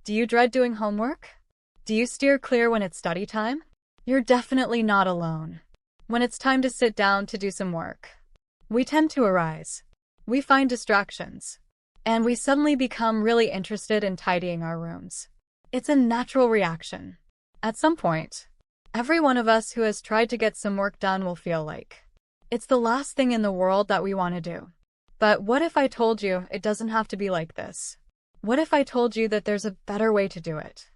Do you dread doing homework? Do you steer clear when it's study time? You're definitely not alone. When it's time to sit down to do some work, we tend to arise. We find distractions. And we suddenly become really interested in tidying our rooms. It's a natural reaction. At some point, every one of us who has tried to get some work done will feel like it's the last thing in the world that we want to do. But what if I told you it doesn't have to be like this? What if I told you that there's a better way to do it?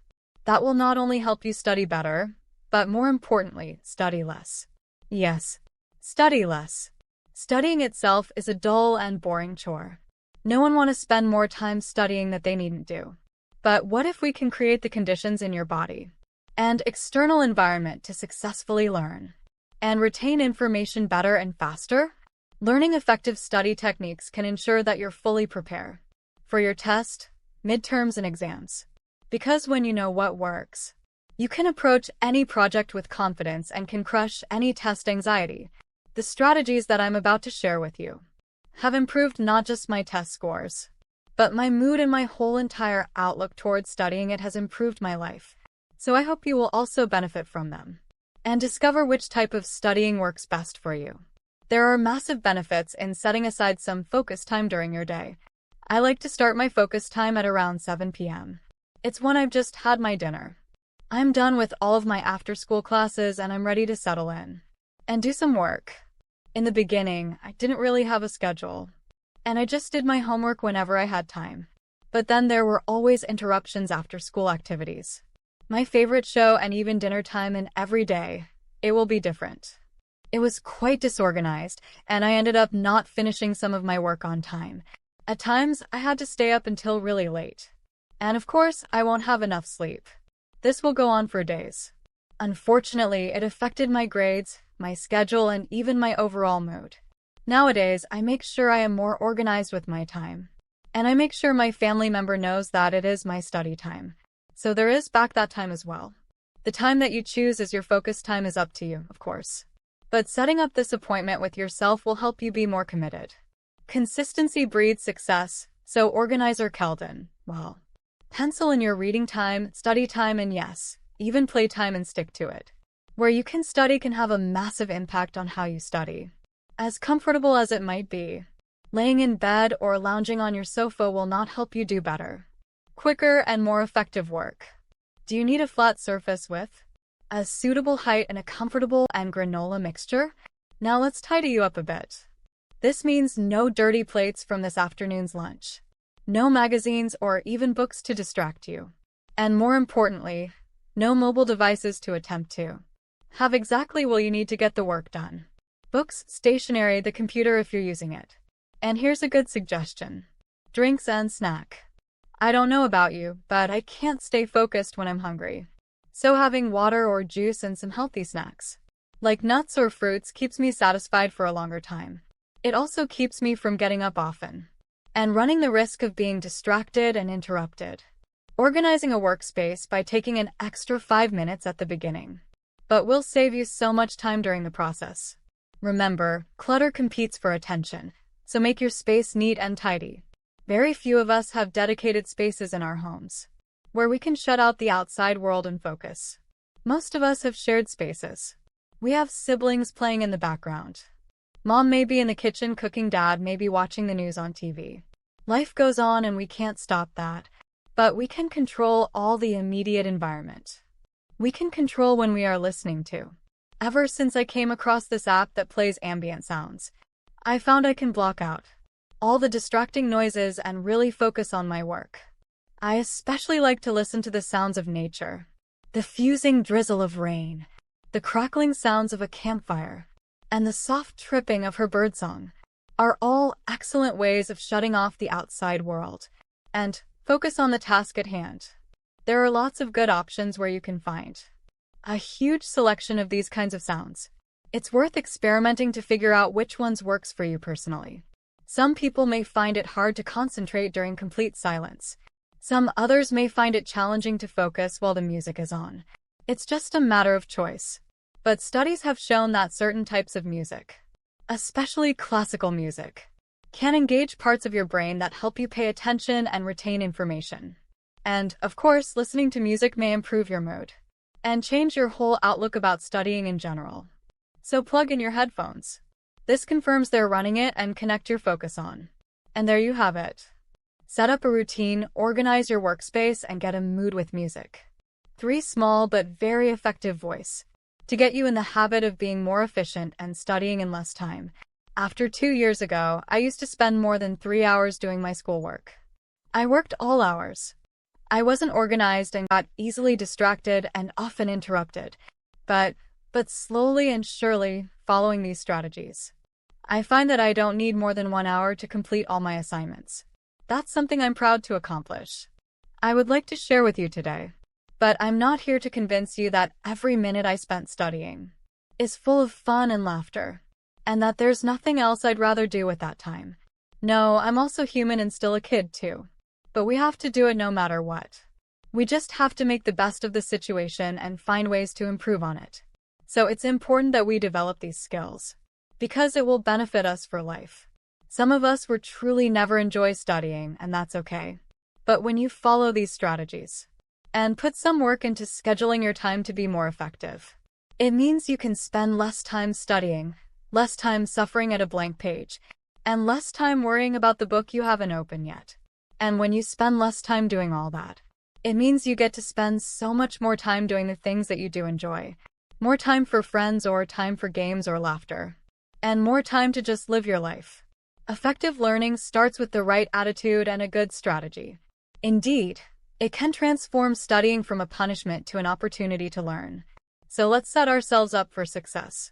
That will not only help you study better, but more importantly, study less. Yes, study less. Studying itself is a dull and boring chore. No one wants to spend more time studying that they needn't do. But what if we can create the conditions in your body and external environment to successfully learn and retain information better and faster? Learning effective study techniques can ensure that you're fully prepared for your test, midterms, and exams. Because when you know what works, you can approach any project with confidence and can crush any test anxiety. The strategies that I'm about to share with you have improved not just my test scores, but my mood and my whole entire outlook towards studying. It has improved my life. So I hope you will also benefit from them and discover which type of studying works best for you. There are massive benefits in setting aside some focus time during your day. I like to start my focus time at around 7 p.m. It's when I've just had my dinner. I'm done with all of my after-school classes and I'm ready to settle in and do some work. In the beginning, I didn't really have a schedule, and I just did my homework whenever I had time. But then there were always interruptions after school activities. My favorite show and even dinner time, and every day, it will be different. It was quite disorganized, and I ended up not finishing some of my work on time. At times, I had to stay up until really late. And of course, I won't have enough sleep. This will go on for days. Unfortunately, it affected my grades, my schedule, and even my overall mood. Nowadays, I make sure I am more organized with my time. And I make sure my family member knows that it is my study time. So there is back that time as well. The time that you choose as your focus time is up to you, of course. But setting up this appointment with yourself will help you be more committed. Consistency breeds success, so organizer Keldon, well, pencil in your reading time, study time, and yes, even playtime, and stick to it. Where you can study can have a massive impact on how you study. As comfortable as it might be, laying in bed or lounging on your sofa will not help you do better, quicker, and more effective work. Do you need a flat surface with a suitable height and a comfortable and granola mixture? Now let's tidy you up a bit. This means no dirty plates from this afternoon's lunch, no magazines or even books to distract you, and more importantly, no mobile devices to attempt to have exactly what you need to get the work done. Books, stationery, the computer if you're using it. And here's a good suggestion: drinks and snack. I don't know about you, but I can't stay focused when I'm hungry. So having water or juice and some healthy snacks, like nuts or fruits, keeps me satisfied for a longer time. It also keeps me from getting up often and running the risk of being distracted and interrupted. Organizing a workspace by taking an extra 5 minutes at the beginning, but will save you so much time during the process. Remember, clutter competes for attention, so make your space neat and tidy. Very few of us have dedicated spaces in our homes where we can shut out the outside world and focus. Most of us have shared spaces. We have siblings playing in the background. Mom may be in the kitchen cooking, dad may be watching the news on TV. Life goes on and we can't stop that, but we can control all the immediate environment. We can control when we are listening to. Ever since I came across this app that plays ambient sounds, I found I can block out all the distracting noises and really focus on my work. I especially like to listen to the sounds of nature, the fusing drizzle of rain, the crackling sounds of a campfire, and the soft tripping of her birdsong are all excellent ways of shutting off the outside world and focus on the task at hand. There are lots of good options where you can find a huge selection of these kinds of sounds. It's worth experimenting to figure out which ones works for you personally. Some people may find it hard to concentrate during complete silence. Some others may find it challenging to focus while the music is on. It's just a matter of choice. But studies have shown that certain types of music, especially classical music, can engage parts of your brain that help you pay attention and retain information. And, of course, listening to music may improve your mood and change your whole outlook about studying in general. So plug in your headphones. This confirms they're running it and connect your focus on. And there you have it. Set up a routine, organize your workspace, and get a mood with music. 3 small but very effective ways to get you in the habit of being more efficient and studying in less time. After 2 years ago, I used to spend more than 3 hours doing my schoolwork. I worked all hours. I wasn't organized and got easily distracted and often interrupted. But slowly and surely, following these strategies, I find that I don't need more than 1 hour to complete all my assignments. That's something I'm proud to accomplish. I would like to share with you today. But I'm not here to convince you that every minute I spent studying is full of fun and laughter, and that there's nothing else I'd rather do with that time. No, I'm also human and still a kid too. But we have to do it no matter what. We just have to make the best of the situation and find ways to improve on it. So it's important that we develop these skills, because it will benefit us for life. Some of us will truly never enjoy studying, and that's okay. But when you follow these strategies and put some work into scheduling your time to be more effective, it means you can spend less time studying, less time suffering at a blank page, and less time worrying about the book you haven't opened yet. And when you spend less time doing all that, it means you get to spend so much more time doing the things that you do enjoy. More time for friends or time for games or laughter. And more time to just live your life. Effective learning starts with the right attitude and a good strategy. Indeed, it can transform studying from a punishment to an opportunity to learn. So let's set ourselves up for success.